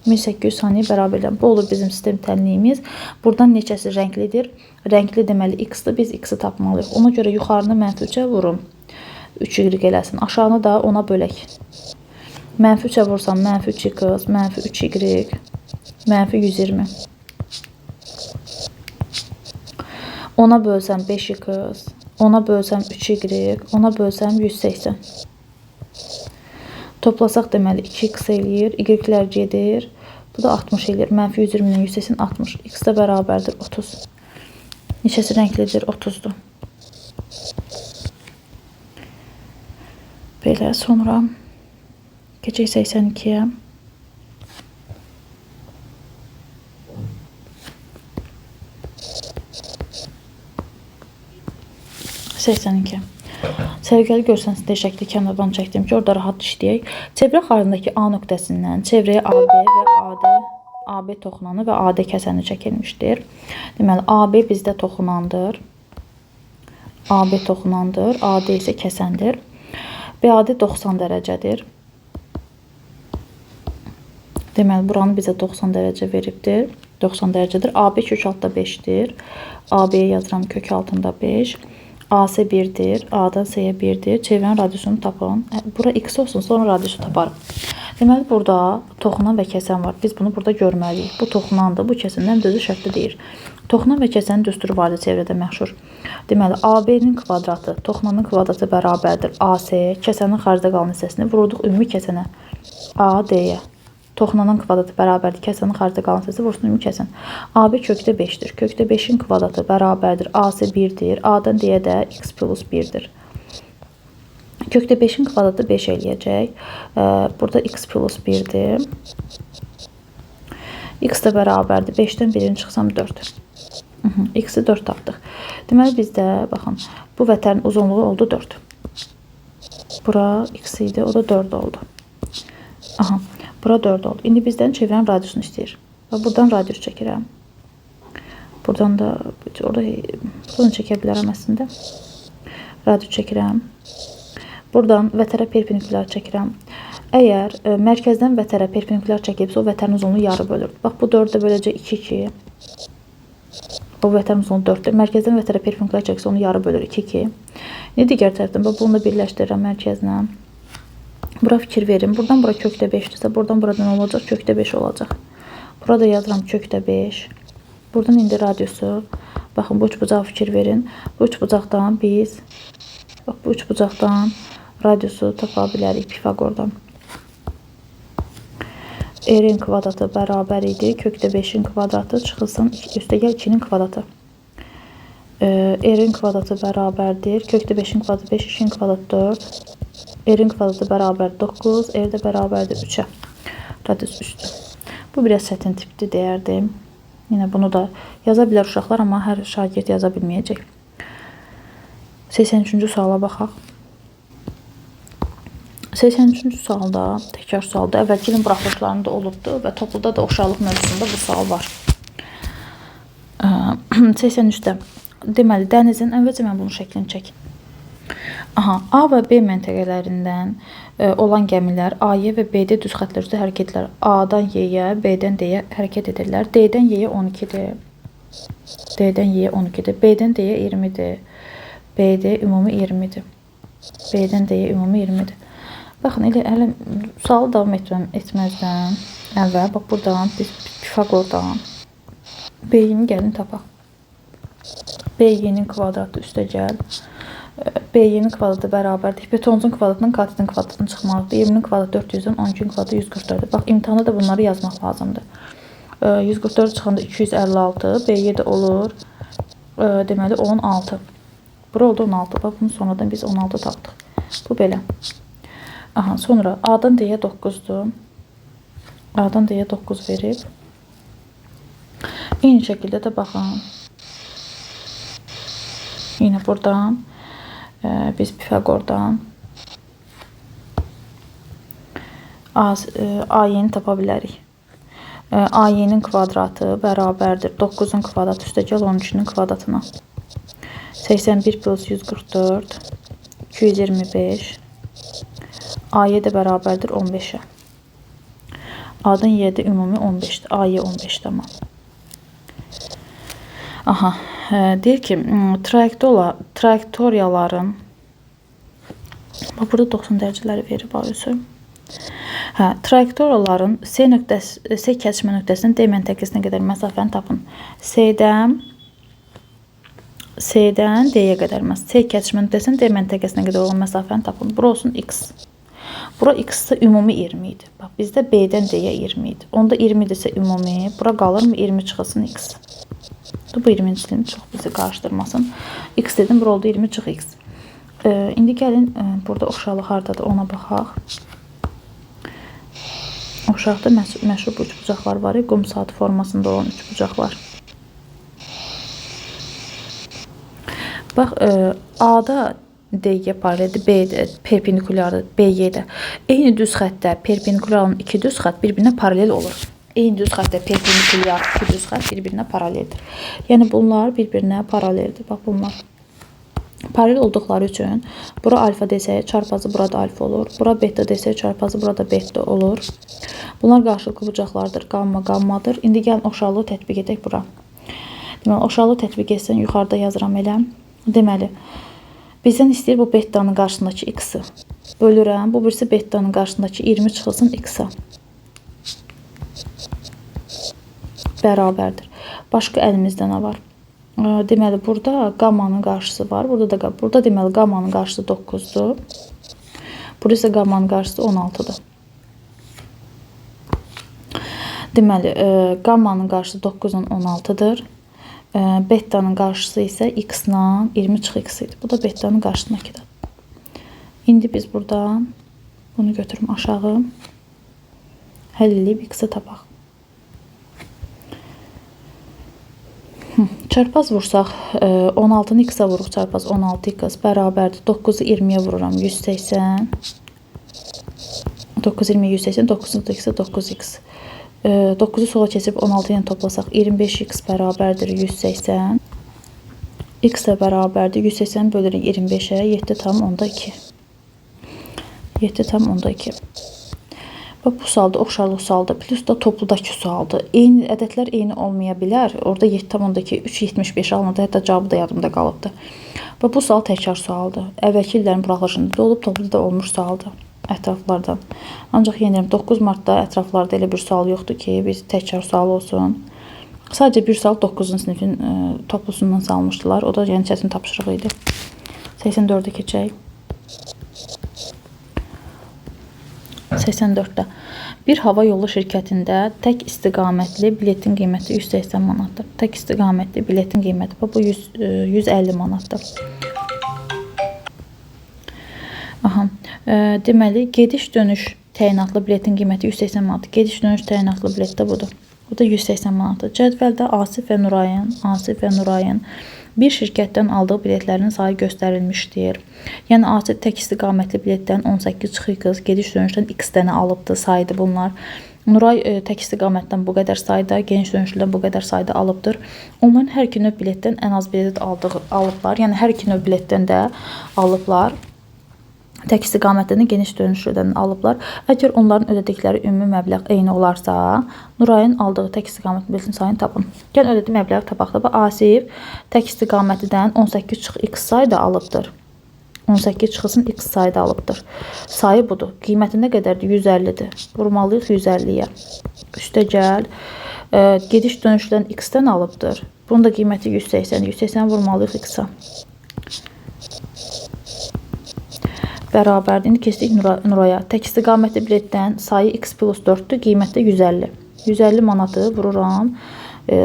1800 saniyə bərabərdir. Bu olur bizim sistem tənliyimiz. Buradan neçəsi rənglidir? Rəngli deməli x-dır. Biz x-i tapmalıyıq. Ona görə yuxarını mənfi 3-ə vurum. 3y eləsin. Aşağını da ona bölək. Mənfi 3-ə vursam mənfi 3x, mənfi 3y, mənfi 120. Ona bölsəm 5x, ona bölsəm 3y, ona bölsəm 180. Toplasaq deməli 2x eləyir, y-lər gedir. Bu da 60 eləyir. Mənfi 120-dən 180, 60. X də bərabərdir 30. Neçəsi rənglidir? 30-dur. Belə, sonra keçək 82-yə. Səviyyəli görsənizdə şəkli kənardan çəkdim ki, orada rahat işləyək. Çevrə xaricindəki A nöqtəsindən çevrəyə AB və AB toxunanı və AD kəsəni çəkilmişdir. Deməli, AB bizdə toxunandır. AB toxunandır. AD isə kəsəndir. BAD 90 dərəcədir. Deməli, buranı bizə 90 dərəcə veribdir. 90 dərəcədir. AB kök altında 5-dir. AB-yə yazıram kök altında 5. AC 1-dir. A-dan C-yə 1-dir. Çevrənin radiusunu tapın. Bura x olsun, sonra radiusu taparım. Deməli, burada toxunan və kəsən var. Biz bunu burada görməliyik. Bu toxunandır, bu kəsəndən düzü şərtli deyir. Toxunan və kəsənin düsturu vardır çevrədə məşhur. Deməli, AB-nin kvadratı, toxunanın kvadratı bərabərdir AC-yə, kəsənin xaricdə qalan hissəsini vurduq ümumi kəsənə AD-yə. Toxunanın kvadratı bərabərdir kəsənin xaricdə qalan hissəsi vursun ümumi kəsən. AB kökdə 5-dir. Kökdə 5-in kvadratı bərabərdir AC 1-dir. A-dan D-yə də x plus 1-dir. Kökdə 5-in kvadratı 5 eləyəcək. Burada x plus 1-dir. X də bərabərdir. 5-dən 1-ini çıxsam 4. X-i 4 tapdıq. Deməli bizdə baxın, bu vətənin uzunluğu oldu 4. Bura X idi, o da 4 oldu. Aha, bura 4 oldu. İndi bizdən çevirən radiusunu istəyir. Buradan radius çəkirəm. Buradan da buradan çəkə bilərəm əslində. Radius çəkirəm. Buradan vətərə perpendikulyar çəkirəm. Əgər mərkəzdən vətərə perpendikulyar çəkibsə, o vətərin uzunluğu yarı bölür. Bax, bu 4-də böləcək 2-2. O vətərin uzunluğu 4-dür. Mərkəzdən vətərə perpendikulyar çəksə, onu yarı bölür 2-2. İndi digər tərəfdən, bunu da birləşdirirəm mərkəzlə. Bura fikir verin. Buradan bura kökdə 5-dirsə, buradan burada nə olacaq? Kökdə 5 olacaq. Burada yazıram kökdə 5. Buradan indi radiusu. Baxın, bu üçbucağa fikir verin. Bu üçbucaqdan biz, bax, bu üçbucaqdan radiusu tapa bilərik Pifaqordan. R-in kvadratı bərabər idi. Kökdə 5-in kvadratı çıxılsın üstəgəl 2-nin kvadratı. R-in kvadratı bərabərdir. Kökdə 5-in kvadratı 5, 2-in kvadratı 4. R-in kvadratı bərabər 9. R də bərabərdir 3-ə. Radius 3-dür. Bu biraz çətin tipli dəyərdir. Yine bunu da yaza bilər uşaqlar, amma hər şagird yaza bilməyəcək. 83-cü suala baxaq. 83-cü sualda, təkrar sualda əvvəlki ilin buraxılışlarında olubdu və topluda da oxşarlıq mövzusunda bu sual var. 83-də deməli dənizin, əvvəlcə mən bunun şəklini çək. Aha, A və B məntəqələrindən olan gəmilər A-yə və B-də düz xətlər üzrə hərəkət edirlər. A-dan Y-yə, B-dən D-yə hərəkət edirlər. D-dən Y-yə 12-dir. D-dən Y-yə 12-dir. B-dən D-yə 20-dir. B-də ümumi 20-dir. B-dən D-yə ümumi 20-dir. Baxın, elə sualı davam etməzdən əvvəl, bax, buradan biz Pifaqordan B-nin gəlin tapaq. B-nin kvadratı üstəgəl B-nin kvadratı bərabərdir. Betoncun kvadratının katetin kvadratını çıxmalıdır. 20-nin kvadratı 400-dən 12-nin kvadratı 144-dür. Bax, imtihanda da bunları yazmaq lazımdır. 144 çıxanda 256, B-yə də olur. Deməli 16. Bura oldu 16. Bax, bunun sonradan biz 16 tapdıq. Bu belə. Aha, sonra A-dan D-yə 9-dur. A-dan D-yə 9 verib. Eyni şəkildə də baxın. Yine buradan biz Pifaqordan A-yeni tapa bilərik. A-yenin kvadratı bərabərdir 9-un kvadratı üstəgəl 13-ün kvadratına. 81 plus 144 225. A-yə də bərabərdir 15-ə. A-dan Y-də ümumi 15-dir. A-yə 15 tamam. Aha, deyir ki, trayektoriyaların, burada 90 dərəcələri verib ayısı. Trayektoriyaların C kəsişmə nöqtəsindən D məntəqəsinə qədər məsafəni tapın. C-dən D-yə qədər C kəsişmə nöqtəsindən D məntəqəsinə qədər olan məsafəni tapın. Bura olsun X. Bura X-sə ümumi 20 idi. Bax, bizdə B-dən D-yə 20 idi. Onda 20-dirsə ümumi, bura qalırmı 20 çıxılsın X. Bu 20-ciliyin çox bizi qarışdırmasın. X dedim, bura oldu 20 çıx X. İndi gəlin, burada oxşarlıq hardadır ona baxaq. Oxşarlıqda məşhur bu üçbucaqlar var. Qum saatı formasında olan üçbucaqlar. Bax, A-da D-yə paraleldir, B-də perpendikulyardır, B-yə-də. Eyni düz xəttdə perpendikulyar olan iki düz xətt bir-birinə paralel olur. Eyni düz xəttdə perpendikulyar iki düz xətt bir-birinə paraleldir. Yəni bunlar bir-birinə paraleldir. Bax, bunlar paralel olduqları üçün bura alfa desək çarpazı burada alfa olur. Bura beta desək çarpazı burada beta olur. Bunlar qarşılıqlı bucaqlardır. Qamma qammadır. İndi gəlin oxşarlığı tətbiq edək bura. Deməli, oxşarlığı tətbiq etsən yuxarıda yazıram elə. Deməli, bizdən istəyir bu betanın qarşısındakı x-i. Bölürəm. Bu birisi betanın qarşısındakı 20 çıxılsın x-a. Bərabərdir. Başqa əlimizdə nə var? Deməli, burada qammanın qarşısı var. Burada deməli, qammanın qarşısı 9-dur. Burada isə qammanın qarşısı 16-dır. Deməli, qammanın qarşısı 9-dan 16-dır. Betanın qarşısı isə x-la 20 çıx x idi. Bu da betanın qarşısındakidir. İndi biz buradan bunu götürüm aşağı. Həll edib x-i tapaq. Çarpaz vursaq 16-nı x-a vuruq, çarpaz 16x bərabərdir. 9-u 20-yə vururam 180. 9 20 180, 9-u x-ə 9x. 9-u sola keçib 16 ilə toplasaq 25x bərabərdir 180. X də bərabərdir 180 bölürük 25-ə 7,2. 7,2. Və bu sualda oxşarlıq sualda, plus da topludakı sualda. Eyni ədədlər eyni olmaya bilər. Orada 7,2, 3,75 alındı. Hətta cavabı da yadımda qalıbdı. Və bu sual təkrar sualdır. Əvvəlki illərin buraxılışında da olub, topluda da olmuş sualdır ətraflardan. Ancaq yenə 9 martda ətraflarda elə bir sual yoxdur ki, biz təkrar sual olsun. Sadəcə bir sual 9-cu sinifin toplusundan salmışdılar. O da yəni çətin tapşırıq idi. 84-də keçək. 84-də. Bir hava yolu şirkətində tək istiqamətli biletin qiyməti 180 manatdır. Tək istiqamətli biletin qiyməti bu 150 manatdır. Aha. Deməli, gediş-dönüş təyinatlı biletin qiyməti 180 manatdır. Gediş-dönüş təyinatlı bilet də budur. Bu da 180 manatdır. Cədvəldə Asif və Nurayn bir şirkətdən aldığı biletlərin sayı göstərilmişdir. Yəni, Asif tək istiqamətli biletdən 18 çıxıq, gediş-dönüşdən x dənə alıbdır, saydı bunlar. Nuray tək istiqamətdən bu qədər sayda, geniş dönüşdən bu qədər sayda alıbdır. Onların hər iki növ biletdən ən az bilet alıblar. Yəni, hər iki növ biletdən də alıblar. Tək istiqamətdən geniş dönüşdən alıblar. Əgər onların ödədikləri ümumi məbləğ eyni olarsa, Nurayın aldığı tək istiqamətli biletin sayını tapın. Gəlin ödədiyi məbləği tapaq da. Asif tək istiqamətlidən 18 çıx x sayda alıbdır. 18 çıxısın x sayda alıbdır. Sayı budur. Qiyməti nə qədərdir? 150-dir. Vurmalıyıq 150-yə. Üstə gəl. Gediş dönüşdən x-dən alıbdır. Bunun da qiyməti 180. 180 vurmalıyıq x-a. Bərabərdir. İndi keçdik Nuraya. Tək istiqamətli biletdən sayı x plus 4-dür, qiyməti 150. 150 manatı vururam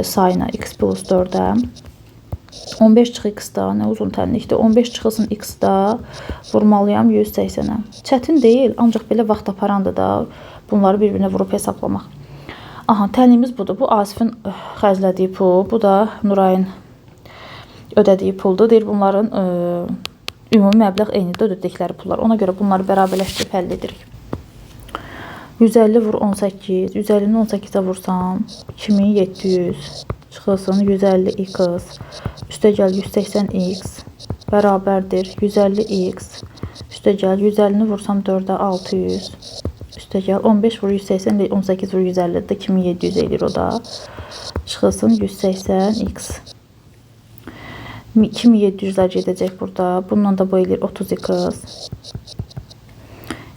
sayına x plus 4-ə. 15 çıx x-da, nə uzun tənlikdir. 15 çıxılsın x-da vurmalıyam 180-ə. Çətin deyil, ancaq belə vaxt aparandır da bunları bir-birinə vurub hesablamaq. Aha, tənliyimiz budur. Bu Asifin xərclədiyi pul, bu da Nurayın ödədiyi puldur. Deyir, bunların ümumi məbləğ eynidir ödədikləri pullar. Ona görə bunları bərabərləşdirib həll edirik. 150 vur 18. 150-ni 18-ə vursam 2700 çıxılsın 150x. Üstə gəl 180x bərabərdir 150x. Üstə gəl 150-ni vursam 4-ə 600. Üstə gəl 15 vur 180, 18 vur 150 də 2700 edir o da. Çıxılsın 180x. 2700'lər gedəcək burada. Bundan da bu eləyir 30x.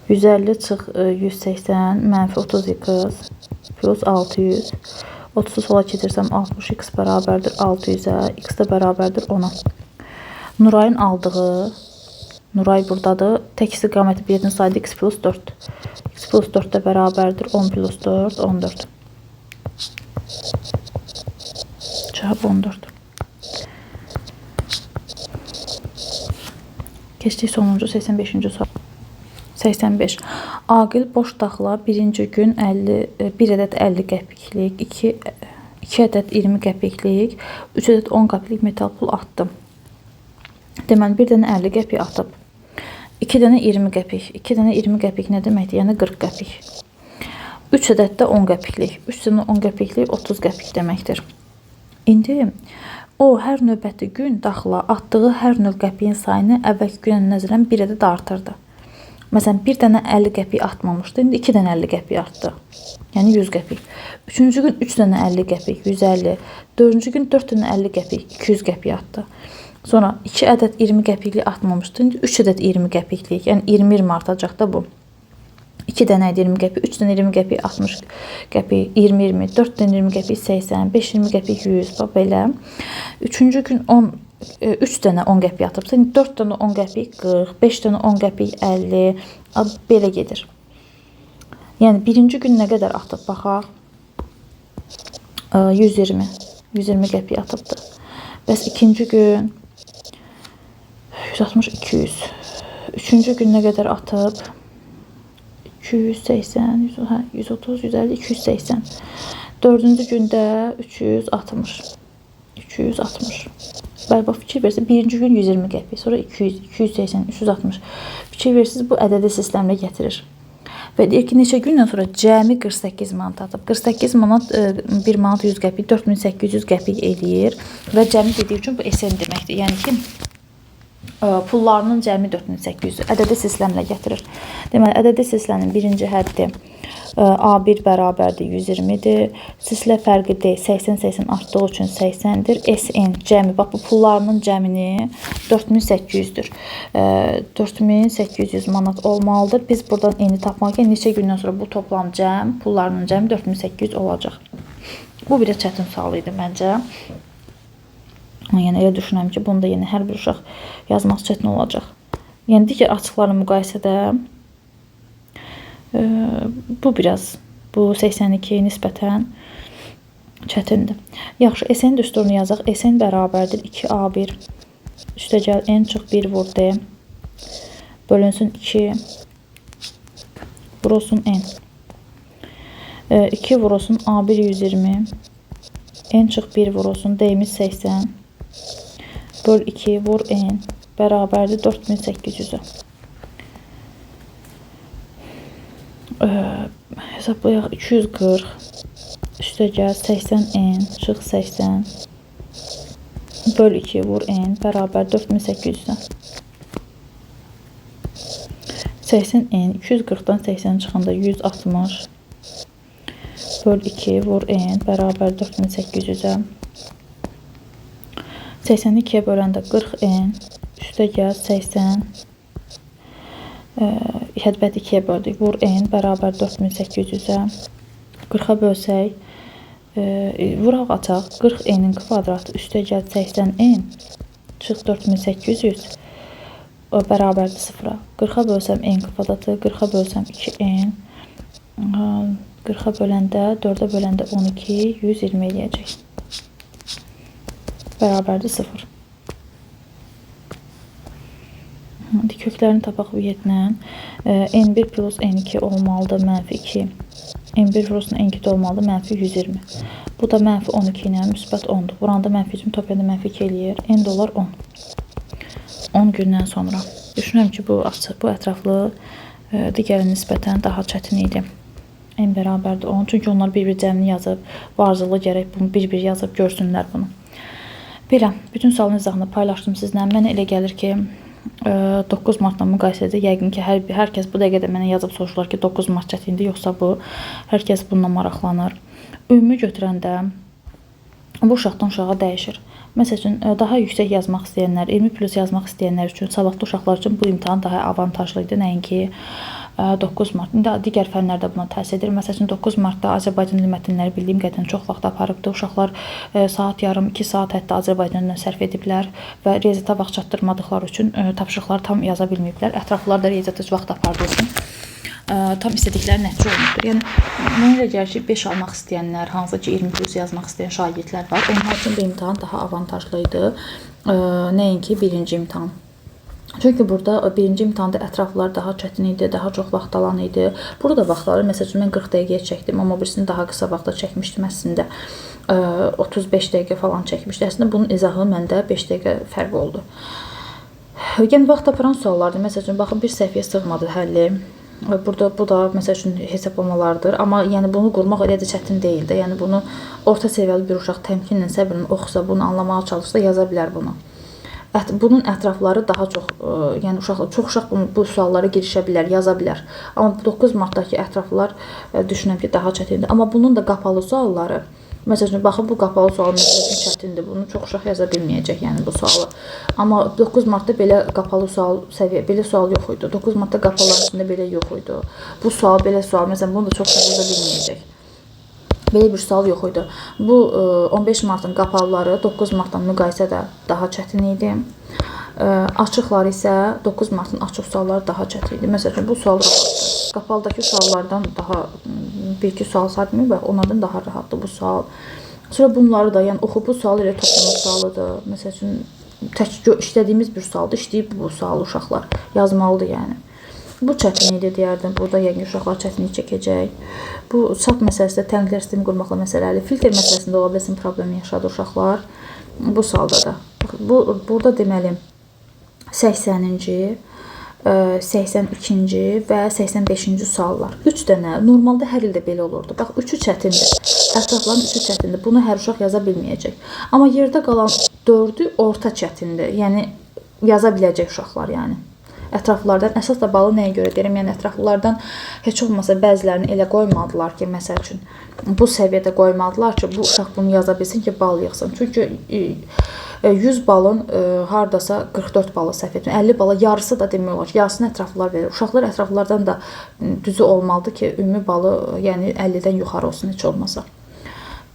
150 çıx 180 mənfi 30x plus 600. 30'u sola keçirsəm 60x bərabərdir 600'ə. X də bərabərdir 10'a. Nurayın aldığı, Nuray buradadır. Tək istiqaməti biletin saydı x plus 4. X plus 4 də bərabərdir 10 plus 4, 14. Cavab 14. Keçdik sonuncu 85-ci sual. 85. Aqil boş daxla birinci gün 1 ədəd 50 qəpiklik, 2 ədəd 20 qəpiklik, 3 ədəd 10 qəpiklik metal pul atdı. Deməli, bir dənə 50 qəpik atıb. 2 dənə 20 qəpik. 2 dənə 20 qəpik nə deməkdir? Yəni 40 qəpik. 3 ədəd də 10 qəpiklik. 3 dənə 10 qəpiklik 30 qəpik deməkdir. İndi o hər növbəti gün daxla atdığı hər növ qəpiyin sayını əvvəlki günə nəzərən bir ədəd artırdı. Məsələn, bir dənə 50 qəpik atmamışdı. İndi 2 dənə 50 qəpik artdı. Yəni 100 qəpik. 3-cü gün 3 dənə 50 qəpik, 150. 4-cü gün 4 dənə 50 qəpik, 200 qəpik artdı. Sonra 2 ədəd 20 qəpiklik atmamışdı. İndi 3 ədəd 20 qəpiklik, yəni 20 artacaq da bu. 2 dənə 20 qəpik, 3 dənə 20 qəpik, 60 qəpik, 20, 4 dənə 20 qəpik, 80, 5 20 qəpik, 100, bax belə. 3-cü gün 3 dənə 10 qəpik atıbsa, 4 dənə 10 qəpik 40, 5 dənə 10 qəpik 50, belə gedir. Yəni birinci gün nə qədər atıb baxaq? 120 qəpik atıbdır. Bəs ikinci gün 160, 200. Üçüncü gün nə qədər atıb? 280, 130, 150, 280. Dördüncü gündə 360. 260. Bəli, bax fikir versiniz, birinci gün 120 qəpik, sonra 200, 280, 360. Fikir versiniz, bu ədədi sistemlə gətirir. Və deyir ki, neçə gündən sonra cəmi 48 manat atıb. 48 manat 1 manat 100 qəpik 4800 qəpik eləyir və cəmi dediyi üçün bu SN deməkdir. Yəni ki, pullarının cəmi 4800 ədədi sistemlə gətirir. Deməli, ədədi sistemin birinci həddi A1 bərabərdir 120-dir. Sislə fərqi D 80-80 artdığı üçün 80-dir. SN cəmi, bax bu pullarının cəmini 4800-dür. 4800 manat olmalıdır. Biz buradan N-i tapmaq üçün neçə gündən sonra bu toplam cəm, pullarının cəmi 4800 olacaq. Bu bir çətin sual idi məncə. Yəni elə düşünürəm ki, bunda yenə hər bir uşaq yazmaq çətin olacaq. Yəni digər açıqlarla müqayisədə bu biraz, bu 82 nisbətən çətindir. Yaxşı, SN düsturunu yazaq. SN bərabərdir 2A1 üstəgəl N çıx 1 vur D bölünsün 2 vurulsun N. 2 vurulsun A1 120 N çıx 1 vurulsun D-imiz 80 böl 2 vur N bərabərdir 4800-ə. Hesablayaq 240 üstəgəl 80 N çıx 80 böl 2 vur N bərabər 4800-ə. 80 N 240-dan 80 çıxanda 160 böl 2 vur N bərabər 4800-ə. 82-yə böləndə 40 N üstəgəl 80 hədbət 2-yə böldük. Vur N bərabər 4800-ə. 40-a bölsək, vuraq açaq. 40 N-in kvadratı üstəgəl 80 N çıx 4800 bərabərdir 0-a. 40-a bölsəm N kvadratı, 40-a bölsəm 2N. 40-a böləndə, 4-ə böləndə 12, 120 eləyəcək. Bərabərdir 0. Köklərini tapaq üyətlə. N1 plus N2 olmalıdır, mənfi 2. N1 plus N2 olmalıdır, mənfi 120. Bu da mənfi 12 ilə müsbət 10-dur. Buranda mənfi üçün toplayanda mənfi 2 eləyir. N dolar 10. 10 gündən sonra. Düşünürəm ki, bu ətraflı digəri nisbətən daha çətin idi. N bərabərdir 10. Çünki onlar bir-bir cəmini yazıb, varzılı gərək bunu bir-bir yazıb görsünlər bunu. Belə, bütün sualın izahını paylaşdım sizlə. Mənə elə gəlir ki, 9 martla müqayisədə yəqin ki, hər kəs bu dəqiqədə mənə yazıb soruşurlar ki, 9 mart çətindir, yoxsa bu, hər kəs bununla maraqlanır. Ümumi götürəndə bu uşaqdan uşağa dəyişir. Məsəl üçün, daha yüksək yazmaq istəyənlər, 20 plus yazmaq istəyənlər üçün, savadlı uşaqlar üçün bu imtahan daha avantajlı idi, nəinki 9 mart. İndi digər fənlərdə buna təsir edir. Məsəl üçün 9 martda Azərbaycan dili mətnləri bildiyim qədərilə çox vaxt aparıbdı. Uşaqlar saat yarım, 2 saat hətta Azərbaycandan sərf ediblər və riyaziyyata vaxt çatdırmadıqları üçün tapşırıqları tam yaza bilməyiblər. Ətraflılar da riyaziyyata vaxt apardığı üçün tam istədikləri nəticə olmuşdur. Yəni, mənə elə gəlir ki, 5 almaq istəyənlər, hansı ki 20 plus yazmaq istəyən şagirdlər var. Onlar üçün bu imtahan daha avantajlı idi, nəinki birinci imtahan. Çünki burada birinci imtahanda ətraflar daha çətin idi, daha çox vaxt alan idi. Burada vaxtları, məsəl üçün, mən 40 dəqiqəyə çəkdim, amma birisini daha qısa vaxtda çəkmişdim əslində. 35 dəqiqə falan çəkmişdim. Əslində, bunun izahı məndə 5 dəqiqə fərq oldu. Yəni, vaxt aparan suallardır. Məsəl üçün, baxın, bir səhviyə sığmadı həlli. Burada, bu da, məsəl üçün, hesablamalardır. Amma yəni, bunu qurmaq elə də çətin deyildi. Yəni, bunu orta səviyyəli bir uşaq təmkinlə, səbirlə oxusa, bunu anlamağa çalışsa, yaza bilər bunu. Bunun ətrafları daha çox, yəni çox uşaq bu suallara girişə bilər, yaza bilər. Amma 9 martdakı ətraflar düşünürəm ki, daha çətindir. Amma bunun da qapalı sualları, məsələn, baxın, bu qapalı sual məsələn çətindir. Bunu çox uşaq yaza bilməyəcək, yəni bu sualı. Amma 9 martda belə qapalı sual səviyyə, belə sual yox idi. 9 martda qapalıların içində belə yox idi. Bu sual, belə sual, məsələn, bunu da çox uşaq yaza bilməyəcək. Belə bir sual yox idi. Bu 15 martın qapalıları 9 martdan müqayisədə daha çətin idi. Açıqları isə 9 martın açıq sualları daha çətin idi. Məsələn, bu sual rahatdır. Qapalıdakı suallardan daha bir-iki sual sayılmır və onlardan daha rahatdır bu sual. Sonra bunları da, yəni oxu bu sual elə toplama sualıdır. Məsəl üçün, tək işlədiyimiz bir sualdır, işləyib bu sualı uşaqlar yazmalıdır yəni. Bu çətin idi deyərdim. Burada yəqin uşaqlar çətinlik çəkəcək. Bu çap məsələsində tənqidlər sistemi qurmaqla məsələli. Filtr məsələsində ola bilsin problem yaşadı uşaqlar. Bu sualda da. Burada deməli 80-ci, 82-ci və 85-ci suallar. 3 dənə. Normalda hər ildə belə olurdu. Bax, 3-ü çətindir. Ətrafların 3-ü çətindir. Bunu hər uşaq yaza bilməyəcək. Amma yerdə qalan 4-ü orta çətindir. Yəni yaza biləcək uşaqlar, yəni. Ətraflardan, əsas da balı nəyə görə deyirəm? Yəni ətraflardan heç olmasa bəzilərini elə qoymadılar ki, məsəl üçün bu səviyyədə qoymadılar ki, bu uşaq bunu yaza bilsin ki, bal yığsın. Çünki 100 balın hardasa 44 balı səhv etmir. 50 bala yarısı da demək olar ki, yarısını ətraflar verir. Uşaqlar ətraflardan da düzü olmalıdır ki, ümumi balı yəni 50-dən yuxarı olsun heç olmasa.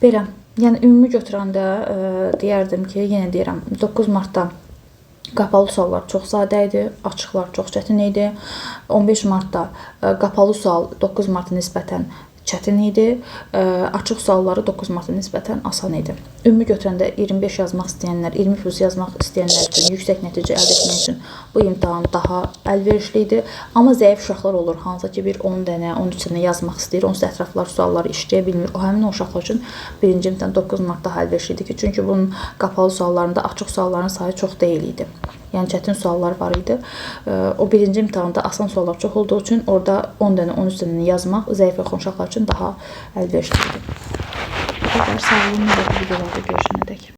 Belə, yəni ümumi götürəndə deyərdim ki, yenə deyirəm, 9 martda qapalı suallar çox sadə idi, açıqlar çox çətin idi. 15 martda qapalı sual 9 marta nisbətən çətin idi. Açıq sualları 9 marta nisbətən asan idi. Ümumi götürəndə 25 yazmaq istəyənlər, 20 plus yazmaq istəyənlər üçün yüksək nəticə əldə etmək üçün bu imtahan daha əlverişli idi. Amma zəif uşaqlar olur, hansı ki bir 10 dənə, 13 dənə yazmaq istəyir, onsuz da ətraflar sualları işləyə bilmir. O həmin o uşaqlar üçün birinci imtahan 9 mart daha əlverişli idi ki, çünki bunun qapalı suallarında açıq sualların sayı çox deyil idi. Yəni çətin suallar var idi. O birinci imtahanda asan suallar çox olduğu üçün orada 10 dənə, 13 dənə yazmaq zəif yaxın uşaqlar üçün daha əlverişli idi. Bu qədər sağ olun, videolarda görüşənədək.